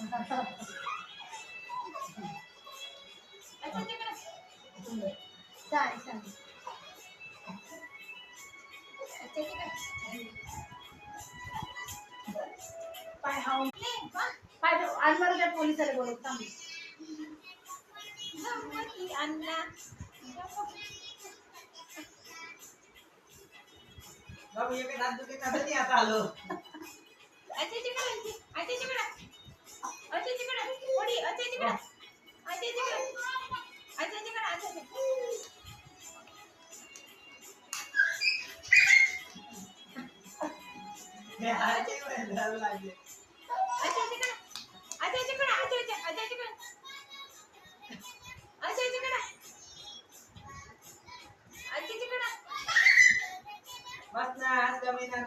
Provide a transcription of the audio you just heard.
अच्छा तिकडे चाल चाल अच्छा तिकडे पाय हाऊन पाय आज मला त्या पोलिसाला बोलत थांब गणपती अण्णा बाबू ये दात दुखे नाही आता आलो अच्छा तिकडे अच्छा तिकडे अच्छा तिकडे पोडी अच्छा तिकडे अच्छा तिकडे अच्छा तिकडे अच्छा मैं हाथे में डर लगे अच्छा तिकडे अच्छा तिकडे अच्छा अच्छा तिकडे अच्छा तिकडे अच्छा तिकडे बस ना आज कमी ना